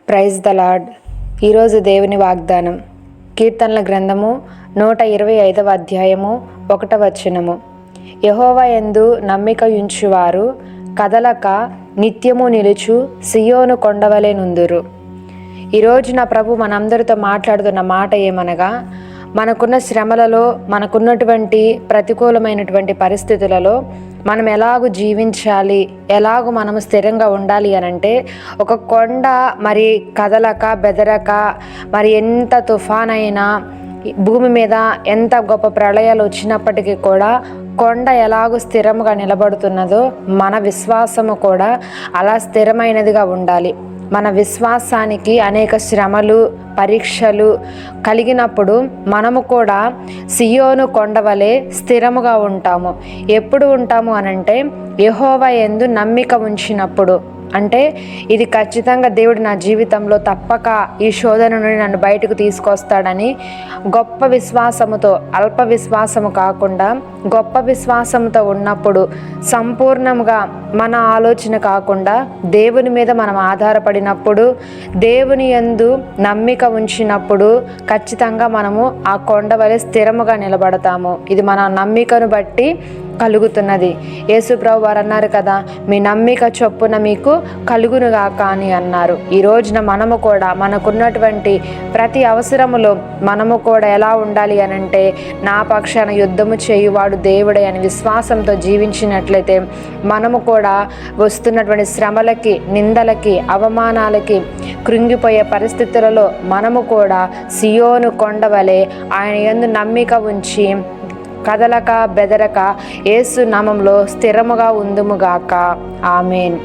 Praise the lord. ఈరోజు దేవుని వాగ్దానం కీర్తనల గ్రంథము 125వ అధ్యాయము 1వ వచనము. యెహోవా యందు నమ్మిక ఉంచువారు కదలక నిత్యము నిలుచు సియోను కొండవలె నుందురు. ఈరోజు నా ప్రభు మనందరితో మాట్లాడుతున్న మాట ఏమనగా, మనకున్న శ్రమలలో, మనకున్నటువంటి ప్రతికూలమైనటువంటి పరిస్థితులలో మనం ఎలాగూ జీవించాలి, ఎలాగూ మనము స్థిరంగా ఉండాలి అనంటే, ఒక కొండ మరి కదలక బెదరక, మరి ఎంత తుఫానైనా, భూమి మీద ఎంత గొప్ప ప్రళయాలు వచ్చినప్పటికీ కూడా కొండ ఎలాగూ స్థిరముగా నిలబడుతున్నదో మన విశ్వాసము కూడా అలా స్థిరమైనదిగా ఉండాలి. మన విశ్వాసానికి అనేక శ్రమలు, పరీక్షలు కలిగినప్పుడు మనము కూడా సియోను కొండవలే స్థిరముగా ఉంటాము. ఎప్పుడు ఉంటాము అనంటే, యెహోవా యందు నమ్మిక ఉంచినప్పుడు. అంటే ఇది ఖచ్చితంగా దేవుడు నా జీవితంలో తప్పక ఈ శోధన నుండి నన్ను బయటకు తీసుకొస్తాడని గొప్ప విశ్వాసముతో, అల్ప విశ్వాసము కాకుండా గొప్ప విశ్వాసంతో ఉన్నప్పుడు, సంపూర్ణంగా మన ఆలోచన కాకుండా దేవుని మీద మనం ఆధారపడినప్పుడు, దేవుని యందు నమ్మిక ఉంచినప్పుడు ఖచ్చితంగా మనము ఆ కొండ వలె స్థిరముగా నిలబడతాము. ఇది మన నమ్మికను బట్టి కలుగుతున్నది. యేసు ప్రభు వారు అన్నారు కదా, మీ నమ్మిక చొప్పున మీకు కలుగునుగాక అని అన్నారు. ఈ రోజున మనము కూడా మనకున్నటువంటి ప్రతి అవసరములో మనము కూడా ఎలా ఉండాలి అనంటే, నా పక్షాన యుద్ధము చేయువాడు దేవుడే అని విశ్వాసంతో జీవించినట్లయితే మనము కూడా వస్తున్నటువంటి శ్రమలకి, నిందలకి, అవమానాలకి, కృంగిపోయే పరిస్థితులలో మనము కూడా సియోను కొండవలే ఆయన యందు నమ్మిక ఉంచి కదలక బెదరక యేసు నామములో స్థిరముగా ఉందుముగాక. ఆమేన్.